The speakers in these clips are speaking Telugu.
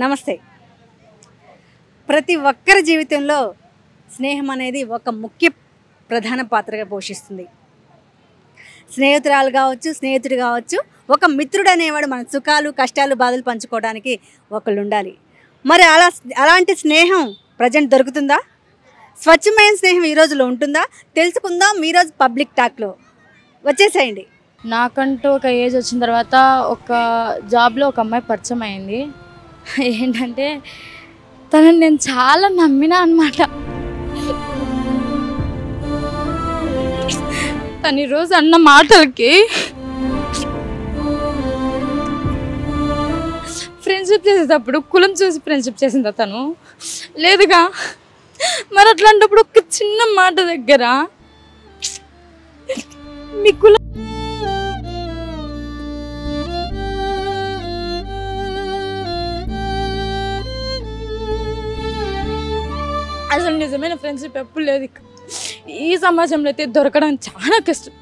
నమస్తే. ప్రతి ఒక్కరి జీవితంలో స్నేహం అనేది ఒక ముఖ్య ప్రధాన పాత్రగా పోషిస్తుంది. స్నేహితురాలు కావచ్చు, స్నేహితుడు కావచ్చు, ఒక మిత్రుడు అనేవాడు మన సుఖాలు, కష్టాలు, బాధలు పంచుకోవడానికి ఒకళ్ళు ఉండాలి. మరి అలాంటి స్నేహం ప్రజెంట్ దొరుకుతుందా? స్వచ్ఛమైన స్నేహం ఈ రోజులో ఉంటుందా? తెలుసుకుందాం ఈరోజు పబ్లిక్ టాక్లో. వచ్చేసేయండి. నాకంటూ ఒక ఏజ్ వచ్చిన తర్వాత ఒక జాబ్లో ఒక అమ్మాయి పరిచయం అయింది. ఏంటంటే తనని నేను చాలా నమ్మినా అనమాట. తను ఈరోజు అన్న మాటలకి ఫ్రెండ్షిప్ చేసేటప్పుడు కులం చూసి ఫ్రెండ్షిప్ చేసిందా తను? లేదుగా. మరి అట్లాంటప్పుడు ఒక చిన్న మాట దగ్గర మీ కులం అసలు నిజమైన ఫ్రెండ్షిప్ ఎప్పుడు లేదు. ఈ సమాజంలో అయితే దొరకడం చాలా కష్టం.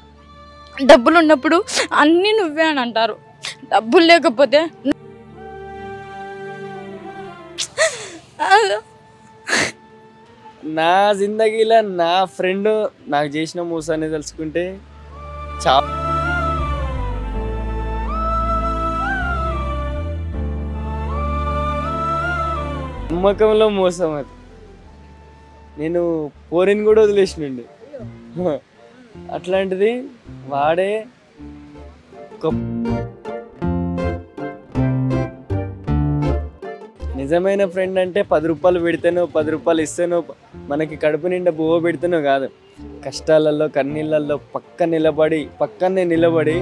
డబ్బులు ఉన్నప్పుడు అన్నీ నువ్వే అని అంటారు, డబ్బులు లేకపోతే నా జిందగీలో నా ఫ్రెండ్ నాకు చేసిన మోసాన్ని తెలుసుకుంటే చాలా నమ్మకంలో మోసం. అది నేను పోరిని కూడా వదిలేసినండి. అట్లాంటిది వాడే నిజమైన ఫ్రెండ్ అంటే 10 రూపాయలు పెడితేనో 10 రూపాయలు ఇస్తేనో మనకి కడుపు నిండా బువ్వ పెడితేనో కాదు, కష్టాలలో కన్నీళ్ళల్లో పక్కనే నిలబడి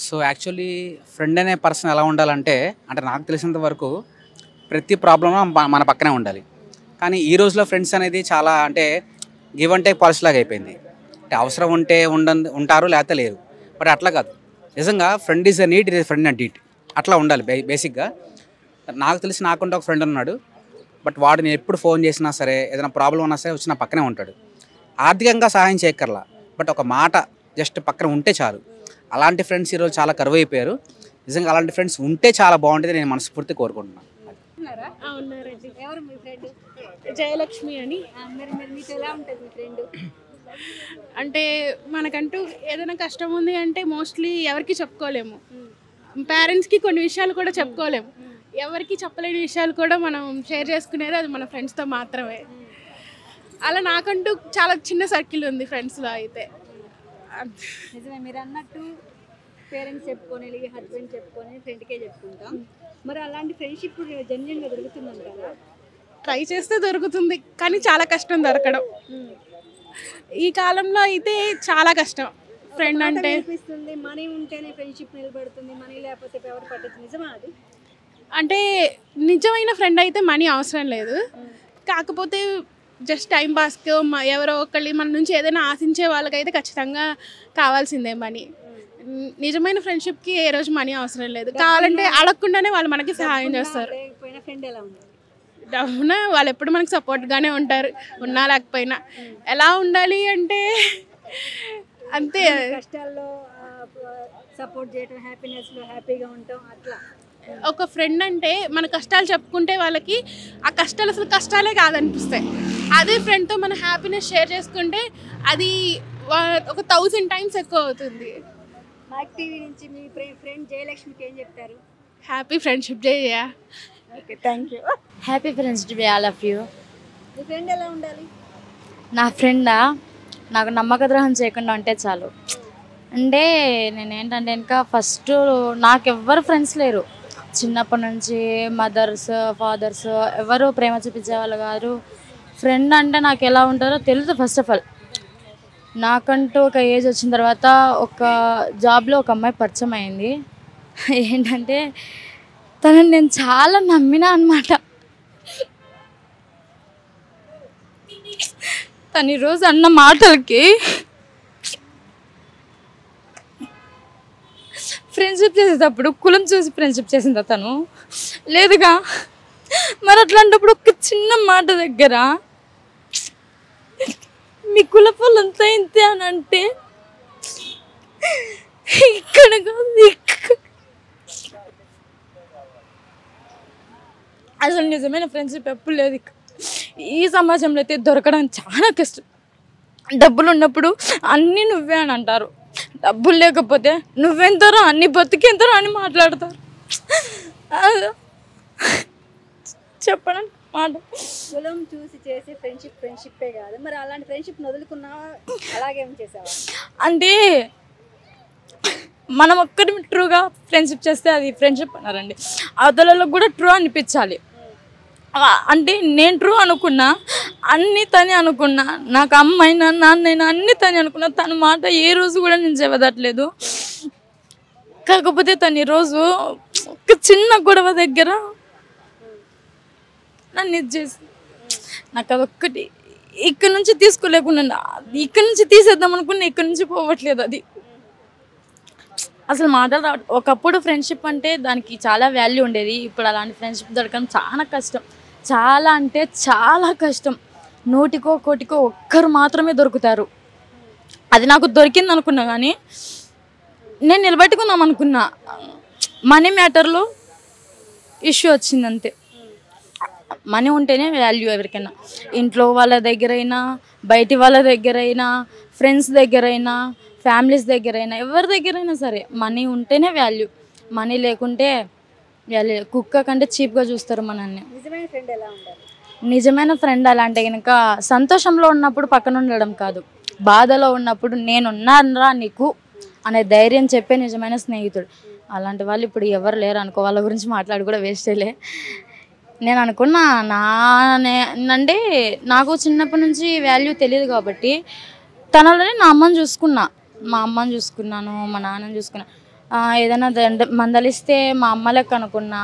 సో యాక్చువల్లీ ఫ్రెండ్ అనే పర్సన్ ఎలా ఉండాలంటే, అంటే నాకు తెలిసినంత వరకు ప్రతి ప్రాబ్లంలో మన పక్కనే ఉండాలి. కానీ ఈ రోజులో ఫ్రెండ్స్ అనేది చాలా అంటే గివ్ అండ్ టేక్ పాలసీ లాగా అయిపోయింది. అంటే అవసరం ఉంటే ఉంటారు, లేకపోతే లేరు. బట్ అట్లా కాదు. నిజంగా friend is a need, it is friend and deed. అట్లా ఉండాలి బేసిక్గా. నాకు తెలిసి నాకుంటే ఒక ఫ్రెండ్ ఉన్నాడు. బట్ వాడు నేను ఎప్పుడు ఫోన్ చేసినా సరే, ఏదైనా ప్రాబ్లం ఉన్నా సరే వచ్చి నా పక్కనే ఉంటాడు. ఆర్థికంగా సహాయం చేయక్కర్లా, బట్ ఒక మాట జస్ట్ పక్కన ఉంటే చాలు. అలాంటి ఫ్రెండ్స్ ఈరోజు చాలా కరువు అయిపోయారు. నిజంగా అలాంటి ఫ్రెండ్స్ ఉంటే చాలా బాగుంటుంది, నేను మనస్ఫూర్తి కోరుకుంటున్నాను. జయలక్ష్మి అని. అంటే మనకంటూ ఏదైనా కష్టం ఉంది అంటే మోస్ట్లీ ఎవరికి చెప్పుకోలేము. పేరెంట్స్కి కొన్ని విషయాలు కూడా చెప్పుకోలేము. ఎవరికి చెప్పలేని విషయాలు కూడా మనం షేర్ చేసుకునేది అది మన ఫ్రెండ్స్తో మాత్రమే. అలా నాకంటూ చాలా చిన్న సర్కిల్ ఉంది ఫ్రెండ్స్లో. అయితే నిజమే మీరు అన్నట్టు పేరెంట్స్ చెప్పుకొని, హస్బెండ్ చెప్పుకొని, ఫ్రెండ్కే చెప్పుకుంటాం. మరి అలాంటి ఫ్రెండ్షిప్ జెన్యున్గా దొరుకుతుందండి కదా? ట్రై చేస్తే దొరుకుతుంది, కానీ చాలా కష్టం దొరకడం. ఈ కాలంలో అయితే చాలా కష్టం. ఫ్రెండ్ అంటే మనీ ఉంటేనే ఫ్రెండ్షిప్ నిలబడుతుంది, మనీ లేకపోతే ఎవరు పట్టదు. నిజమా అది? అంటే నిజమైన ఫ్రెండ్ అయితే మనీ అవసరం లేదు. కాకపోతే జస్ట్ టైం పాస్కి ఎవరో ఒకళ్ళు మన నుంచి ఏదైనా ఆశించే వాళ్ళకైతే ఖచ్చితంగా కావాల్సిందే మనీ. నిజమైన ఫ్రెండ్షిప్కి ఏ రోజు మనీ అవసరం లేదు. కావాలంటే అడగకుండానే వాళ్ళు మనకి సహాయం చేస్తారు. డబ్బున వాళ్ళు ఎప్పుడు మనకి సపోర్ట్గానే ఉంటారు, ఉన్నా లేకపోయినా. ఎలా ఉండాలి అంటే అంతే, కష్టాల్లో సపోర్ట్ చేయడం, హ్యాపీనెస్లో హ్యాపీగా ఉంటాం. అట్లా ఒక ఫ్రెండ్ అంటే మన కష్టాలు చెప్పుకుంటే వాళ్ళకి ఆ కష్టాలు అసలు కష్టాలే కాదనిపిస్తాయి. అదే ఫ్రెండ్తో మన హ్యాపీనెస్ షేర్ చేసుకుంటే అది ఒక 1000 times ఎక్కువ అవుతుంది. మైక్ టీవీ నుంచి మీ ఫ్రెండ్ జయలక్ష్మికి ఏం చెప్తారు? Happy friendship day. Okay, thank you. Happy friendship day all of you. Me friend ఎలా ఉండాలి? నా ఫ్రెండా నాకు నమ్మక ద్రోహం చేయకుండా ఉంటే చాలు. అంటే నేనేంటంటే ఇంకా ఫస్ట్ నాకెవ్వరు ఫ్రెండ్స్ లేరు. చిన్నప్పటి నుంచి మదర్స్, ఫాదర్స్ ఎవరు ప్రేమ చూపించేవాళ్ళు కాదు. ఫ్రెండ్ అంటే నాకు ఎలా ఉంటారో తెలియదు. ఫస్ట్ ఆఫ్ ఆల్ నాకంటూ ఒక ఏజ్ వచ్చిన తర్వాత ఒక జాబ్లో ఒక అమ్మాయి పరిచయం అయింది. ఏంటంటే తనని నేను చాలా నమ్మినా అనమాట. తను ఈరోజు అన్న మాటలకి ఫ్రెండ్షిప్ చేసేటప్పుడు కులం చూసి ఫ్రెండ్షిప్ చేసిందా తను? లేదుగా. మరి అట్లాంటప్పుడు ఒక చిన్న మాట దగ్గర మీ కులపోళ్ళంతా ఇంతే అని అంటే అసలు నిజమైన ఫ్రెండ్షిప్ ఎప్పుడు లేదు. ఈ సమాజంలో అయితే దొరకడం చాలా కష్టం. డబ్బులు ఉన్నప్పుడు అన్నీ నువ్వే అని అంటారు, డబ్బులు లేకపోతే నువ్వెంతరో అన్ని బతికెంతరో అని మాట్లాడతారు. చెప్పడం మాట. కులం చూసి చేసే ఫ్రెండ్షిప్పే కాదు. మరి అలాంటి ఫ్రెండ్షిప్ వదులుకున్నావా? అలాగేం చేసావా? అంటే మనం ఒక్కటి ట్రూగా ఫ్రెండ్షిప్ చేస్తే అది ఫ్రెండ్షిప్ అన్నారండి. అవతలలో కూడా ట్రూ అనిపించాలి. అంటే నేను ట్రూ అనుకున్నా, అన్నీ తని అనుకున్నా, నాకు అమ్మైనా నాన్నైనా అన్నీ తని అనుకున్నా. తన మాట ఏ రోజు కూడా నేను చెవదట్లేదు. కాకపోతే తను ఈరోజు ఒక చిన్న గొడవ దగ్గర నన్ను ఇది చేసి నాకు అదొక్కటి ఇక్కడ నుంచి తీసుకోలేకుండా, ఇక్కడ నుంచి తీసేద్దాం అనుకున్నా, ఇక్కడ నుంచి పోవట్లేదు. అది అసలు మాటలు రావట్లేదు. ఒకప్పుడు ఫ్రెండ్షిప్ అంటే దానికి చాలా వాల్యూ ఉండేది. ఇప్పుడు అలాంటి ఫ్రెండ్షిప్ దొరకడం చాలా కష్టం. చాలా అంటే చాలా కష్టం. నూటికో కోటికో ఒక్కరు మాత్రమే దొరుకుతారు. అది నాకు దొరికింది అనుకున్నా, కానీ నేను నిలబెట్టుకుందాం అనుకున్నా. మనీ మ్యాటర్లో ఇష్యూ వచ్చింది అంతే. మనీ ఉంటేనే వాల్యూ ఎవరికైనా. ఇంట్లో వాళ్ళ దగ్గరైనా, బయటి వాళ్ళ దగ్గరైనా, ఫ్రెండ్స్ దగ్గరైనా, ఫ్యామిలీస్ దగ్గరైనా, ఎవరి దగ్గరైనా సరే మనీ ఉంటేనే వాల్యూ. మనీ లేకుంటే వాల్యూ. కుక్క కంటే చీప్గా చూస్తారు మనల్ని. నిజమైన ఫ్రెండ్ ఎలా ఉండాలి? నిజమైన ఫ్రెండ్ అలా అంటే కనుక సంతోషంలో ఉన్నప్పుడు పక్కన ఉండడం కాదు, బాధలో ఉన్నప్పుడు నేనున్నారా నీకు అనే ధైర్యం చెప్పే నిజమైన స్నేహితుడు. అలాంటి వాళ్ళు ఇప్పుడు ఎవరు లేరు అనుకో. వాళ్ళ గురించి మాట్లాడి కూడా వేస్టేలే. నేను అనుకున్నా అంటే నాకు చిన్నప్పటి నుంచి వాల్యూ తెలియదు కాబట్టి తనలోనే నా అమ్మని చూసుకున్నా. మా అమ్మని చూసుకున్నాను, మా నాన్నని చూసుకున్నా. ఏదైనా మందలిస్తే మా అమ్మ లెక్క అనుకున్నా,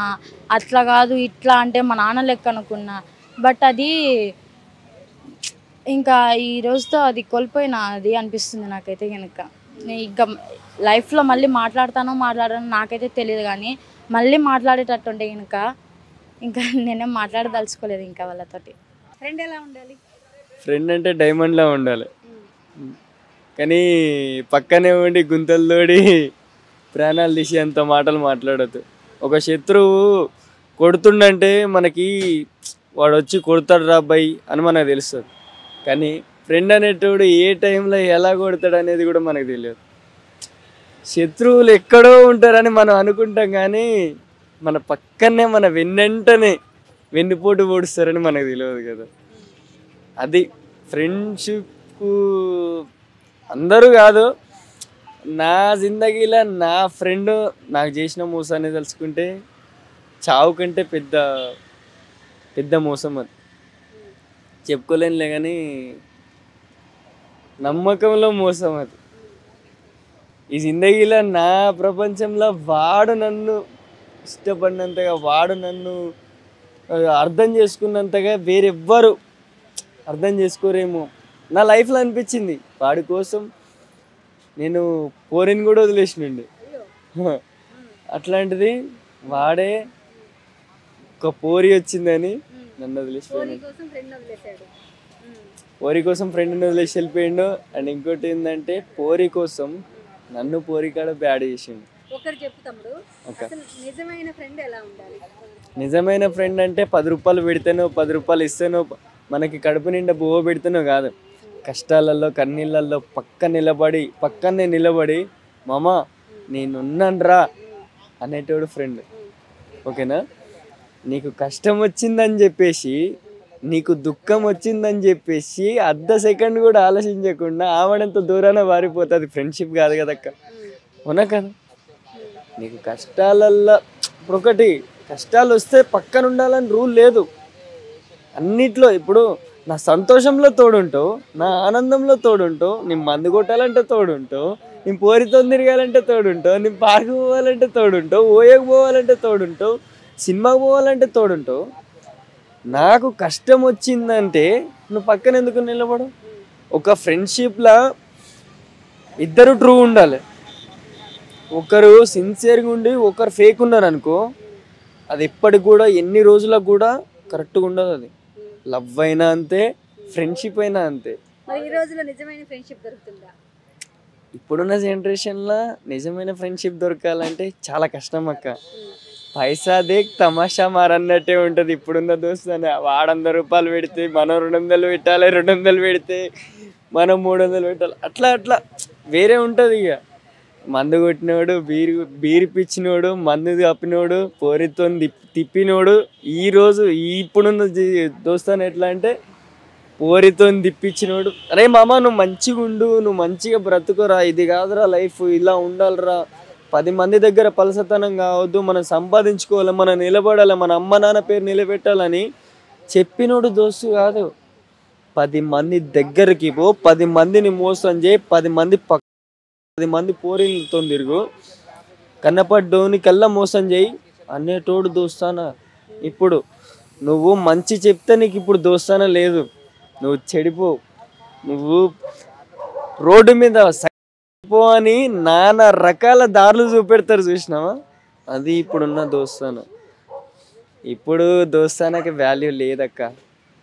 అట్లా కాదు ఇట్లా అంటే మా నాన్న లెక్క అనుకున్నా. బట్ అది ఇంకా ఈ రోజుతో అది కోల్పోయినా అది అనిపిస్తుంది నాకైతే. కనుక ఇంకా లైఫ్లో మళ్ళీ మాట్లాడతానో మాట్లాడానో నాకైతే తెలియదు, కానీ మళ్ళీ మాట్లాడేటట్టు ఉంటే కనుక ఇంకా నేనేం మాట్లాడదలుచుకోలేదు ఇంకా వాళ్ళతోటి. ఫ్రెండ్ ఎలా ఉండాలి? ఫ్రెండ్ అంటే డైమండ్లా ఉండాలి, కానీ పక్కనే ఉండి గుంతలు తోడి ప్రాణాలు తీసి అంత మాటలు మాట్లాడద్దు. ఒక శత్రువు కొడుతుండంటే మనకి వాడు వచ్చి కొడతాడు రా అబ్బాయి అని మనకు తెలుస్తుంది, కానీ ఫ్రెండ్ అనేటోడు ఏ టైంలో ఎలా కొడతాడు అనేది కూడా మనకు తెలియదు. శత్రువులు ఎక్కడో ఉంటారని మనం అనుకుంటాం, కానీ మన పక్కనే మన వెన్నంటనే వెన్నుపోటు పొడుస్తారని మనకు తెలియదు కదా. అది ఫ్రెండ్షిప్. అందరూ కాదు, నా జిందగీలో నా ఫ్రెండ్ నాకు చేసిన మోసాన్ని తలుచుకుంటే చావు కంటే పెద్ద పెద్ద మోసం అది. చెప్పుకోలేనులే, కానీ నమ్మకంలో మోసం అది. ఈ జిందగీలో నా ప్రపంచంలో వాడు నన్ను ఇష్టపడినంతగా, వాడు నన్ను అర్థం చేసుకున్నంతగా వేరెవ్వరు అర్థం చేసుకోరేమో నా లైఫ్లో అనిపించింది. వాడి కోసం నేను పోరిని కూడా వదిలేసినండి. అట్లాంటిది వాడే ఒక పోరి వచ్చిందని నన్ను వదిలేసిపోయాడు. పోరి కోసం ఫ్రెండ్ని వదిలేసి వెళ్ళిపోయిండు. అండ్ ఇంకోటి ఏంటంటే పోరి కోసం నన్ను పోరికాడ బ్యాడ్ చేసిండు. ఒకరు చెప్పు తమ్ముడు, అసలు నిజమైన ఫ్రెండ్ ఎలా ఉండాలి? నిజమైన ఫ్రెండ్ అంటే 10 రూపాయలు పెడితేనో 10 రూపాయలు ఇస్తేనో మనకి కడుపు నిండా బువ్వ పెడితేనో కాదు, కష్టాలలో కన్నీళ్ళల్లో పక్కనే నిలబడి మామ నేనున్నాన్రా అనేటోడు ఫ్రెండ్. ఓకేనా? నీకు కష్టం వచ్చిందని చెప్పేసి, నీకు దుఃఖం వచ్చిందని చెప్పేసి అర్ధ సెకండ్ కూడా ఆలోచించకుండా ఆవిడంత దూరాన వారిపోతుంది. ఫ్రెండ్షిప్ కాదు కదక్క, అవునా కదా? నీకు కష్టాలల్లో ఇప్పుడు ఒకటి, కష్టాలు వస్తే పక్కన ఉండాలని రూల్ లేదు అన్నిట్లో. ఇప్పుడు నా సంతోషంలో తోడుంటావు, నా ఆనందంలో తోడుంటావు, నేను మందు కొట్టాలంటే తోడుంటావు, నేను పోరితో తిరగాలంటే తోడుంటావు, నేను పార్కు పోవాలంటే తోడుంటావు, ఓయకు పోవాలంటే తోడుంటావు, సినిమాకు పోవాలంటే తోడుంటావు. నాకు కష్టం వచ్చిందంటే నువ్వు పక్కన ఎందుకు నిలబడు? ఒక ఫ్రెండ్షిప్లో ఇద్దరు ట్రూ ఉండాలి. ఒకరు సిన్సియర్గా ఉండి ఒకరు ఫేక్ ఉన్నారు అనుకో, అది ఎప్పటికి కూడా ఎన్ని రోజులకు కూడా కరెక్ట్గా ఉండదు. అది లవ్ అయినా అంతే, ఫ్రెండ్షిప్ అయినా అంతే. మరి ఈ రోజులో నిజమైన ఫ్రెండ్షిప్ దొరుకుతుందా? ఇప్పుడున్న జనరేషన్లో నిజమైన ఫ్రెండ్షిప్ దొరకాలంటే చాలా కష్టం అక్క. పైసా దేక్ తమాషా మారన్నట్టే ఉంటుంది ఇప్పుడున్న దోస్తు. వాడు 100 రూపాయలు పెడితే మనం 200 పెట్టాలి, 200 పెడితే మనం 300 పెట్టాలి. అట్లా అట్లా వేరే ఉంటుంది ఇక. మందు కొట్టినోడు, బీరు పిచ్చినోడు, మందు కప్పినోడు, పోరితో తిప్పినోడు. ఈరోజు ఇప్పుడున్న దోస్తాను ఎట్లా అంటే పోరితో తిప్పించినోడు. అరే మామ నువ్వు మంచిగా ఉండు, నువ్వు మంచిగా బ్రతుకురా, ఇది కాదురా లైఫ్, ఇలా ఉండాలిరా, 10 మంది దగ్గర పలసతనం కావద్దు, మనం సంపాదించుకోవాలి, మనం నిలబడాలి, మన అమ్మ నాన్న పేరు నిలబెట్టాలని చెప్పినోడు దోస్తు కాదు. 10 మంది దగ్గరికి పో, 10 మందిని మోసం చేయి, 10 మంది పోరితో తిరుగు, కన్నపడ్డోనికల్లా మోసం చేయి అనేటోడు దోస్తానా. ఇప్పుడు నువ్వు మంచి చెప్తే నీకు ఇప్పుడు దోస్తానా లేదు, నువ్వు చెడిపో, నువ్వు రోడ్డు మీద పో అని నానా రకాల దారులు చూపెడతారు చూసినావా, అది ఇప్పుడున్న దోస్తానా. ఇప్పుడు దోస్తానాకి వాల్యూ లేదక్క,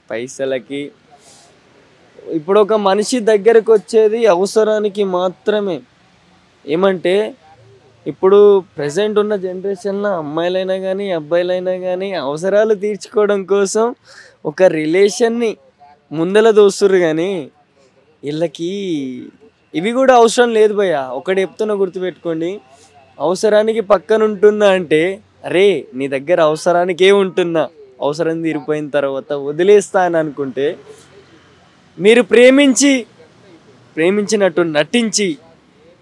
పైసలకి. ఇప్పుడు ఒక మనిషి దగ్గరకు వచ్చేది అవసరానికి మాత్రమే. ఏమంటే ఇప్పుడు ప్రజెంట్ ఉన్న జనరేషన్లో అమ్మాయిలైనా కానీ అబ్బాయిలైనా కానీ అవసరాలు తీర్చుకోవడం కోసం ఒక రిలేషన్ని ముందల దోస్తురు. కానీ వీళ్ళకి ఇవి కూడా అవసరం లేదు భయ్య. ఒకటి చెప్తున్నా గుర్తుపెట్టుకోండి, అవసరానికి పక్కన ఉంటుందా అంటే అరే నీ దగ్గర అవసరానికే ఉంటున్నా, అవసరం తీరిపోయిన తర్వాత వదిలేస్తా అని అనుకుంటే మీరు ప్రేమించినట్టు నటించి,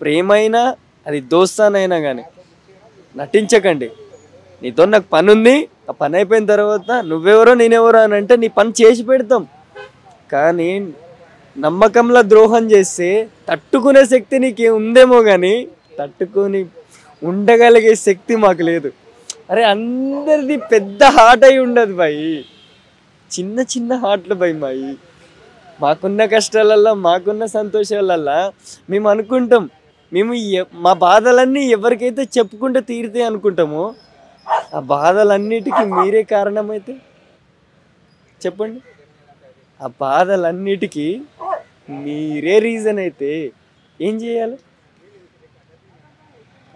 ప్రేమైనా అది దోస్తానైనా కానీ నటించకండి. నీతో నాకు పని ఉంది, ఆ పని అయిపోయిన తర్వాత నువ్వెవరో నేనెవరో అని అంటే నీ పని చేసి పెడతాం. కానీ నమ్మకంలో ద్రోహం చేస్తే తట్టుకునే శక్తి నీకు ఉందేమో కానీ తట్టుకొని ఉండగలిగే శక్తి మాకు లేదు. అరే అందరిది పెద్ద హార్ట్ అయి ఉండదు భయ్, చిన్న చిన్న హార్ట్లు భయ్ మాయి. మాకున్న కష్టాలల్లో, మాకున్న సంతోషాలల్లో మేము అనుకుంటాం, మేము మా బాధలన్నీ ఎవరికైతే చెప్పుకుంటే తీరితే అనుకుంటామో ఆ బాధలన్నిటికీ మీరే కారణమైతే చెప్పండి. ఆ బాధలన్నిటికీ మీరే రీజన్ అయితే ఏం చేయాలి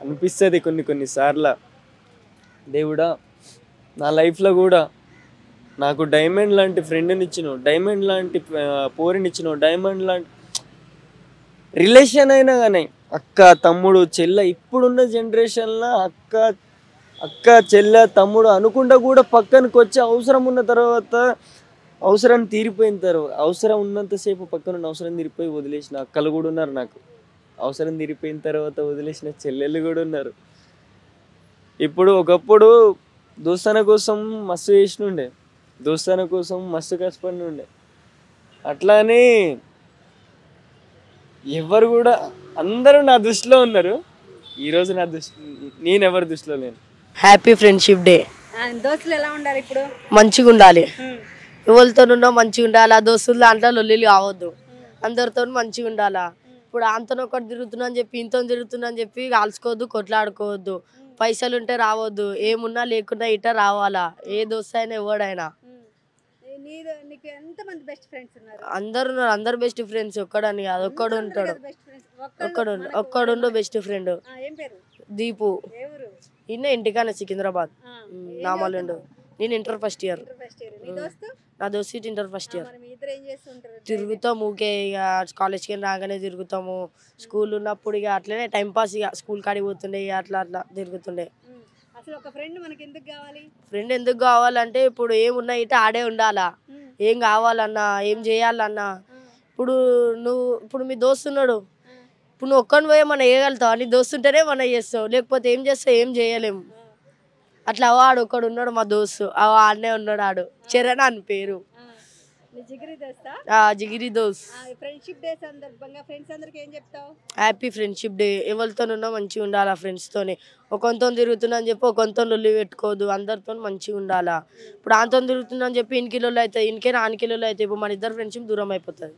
అనిపిస్తుంది కొన్నిసార్లు. దేవుడా నా లైఫ్లో కూడా నాకు డైమండ్ లాంటి ఫ్రెండ్ని ఇచ్చినావు, డైమండ్ లాంటి పోరినిచ్చినావు, డైమండ్ లాంటి రిలేషన్ అయినా కానీ అక్క తమ్ముడు చెల్లె. ఇప్పుడున్న జనరేషన్లో అక్క చెల్లె తమ్ముడు అనుకుంటా కూడా పక్కనకి వచ్చి అవసరం ఉన్న తర్వాత, అవసరం తీరిపోయిన తర్వాత, అవసరం ఉన్నంతసేపు పక్కన అవసరం తీరిపోయి వదిలేసిన అక్కలు కూడా ఉన్నారు నాకు, అవసరం తీరిపోయిన తర్వాత వదిలేసిన చెల్లెళ్ళు కూడా ఉన్నారు. ఇప్పుడు ఒకప్పుడు దోస్తాన కోసం మస్తు చేసినుండే, దోస్తాన కోసం మస్తు కష్టపడి ఉండే. అట్లానే ఎవరు కూడా అందరూ నా దృష్టిలో ఉన్నారు. ఈరోజు నేను ఎవరి దృష్టిలో లేను. Happy friendship day. దోస్తులు ఎలా ఉండాలి ఇప్పుడు? మంచిగా ఉండాలి, ఎవరితోనున్నా మంచిగా ఉండాలి. ఆ దోస్తులు దాంట్లో లొల్లిలు కావద్దు, అందరితో మంచిగా ఉండాలా. ఇప్పుడు అంతలో ఒకటి తిరుగుతున్నా అని చెప్పి ఇంతో తిరుగుతున్నా అని చెప్పి కాల్చుకోవద్దు, కొట్లాడుకోవద్దు. పైసలు ఉంటే రావద్దు, ఏమున్నా లేకున్నా ఇట రావాలా. ఏ దోస్తు అయినా ఎవడైనా అందరు ఉన్నారు, అందరు బెస్ట్ ఫ్రెండ్స్. ఒక్కడని కాదు, ఒక్కడు ఉంటాడు, ఒక్కడు బెస్ట్ ఫ్రెండ్. దీపు ఇన్న ఇంటికానే సికింద్రాబాద్ నామాలుండు. నేను ఇంటర్ ఫస్ట్ ఇయర్, నా దోస్తు ఇంటర్ ఫస్ట్ ఇయర్. తిరుగుతాము ఊకే, ఇక కాలేజ్కి రాగానే తిరుగుతాము. స్కూల్ ఉన్నప్పుడు ఇక అట్లనే టైంపాస్, ఇక స్కూల్ కాడికి పోతుండే, ఇక అట్లా తిరుగుతుండే. ఫ్రెండ్ ఎందుకు కావాలంటే ఇప్పుడు ఏమున్నా ఇట ఆడే ఉండాలా. ఏం కావాలన్నా, ఏం చేయాలన్నా, ఇప్పుడు మీ దోస్తు ఉన్నాడు, ఇప్పుడు నువ్వు ఒక్కని పోయే మనం వేయగలుగుతావు, నీ దోస్తుంటేనే మనం చేస్తావు, లేకపోతే ఏం చేస్తావు, ఏం చేయలేము. అట్లా వాడు ఒకడు ఉన్నాడు మా దోస్తు, ఆడనే ఉన్నాడు, ఆడు చరణ్ అని పేరు, జిగిరి దోస్త్. Happy friendship day. ఎవరితోనున్నా మంచిగా ఉండాలా, ఫ్రెండ్స్తోనే. ఒకరితో తిరుగుతున్నా అని చెప్పి ఒకరితో లొల్లి పెట్టుకోవద్దు, అందరితో మంచిగా ఉండాలా. ఇప్పుడు ఆంతో తిరుగుతున్నా అని చెప్పి ఇన్కిలోళ్ళు అవుతాయి, ఇన్కే ఆన్కిలోళ్ళు అవుతాయి. ఇప్పుడు మన ఇద్దరు ఫ్రెండ్షిప్ దూరం అయిపోతుంది.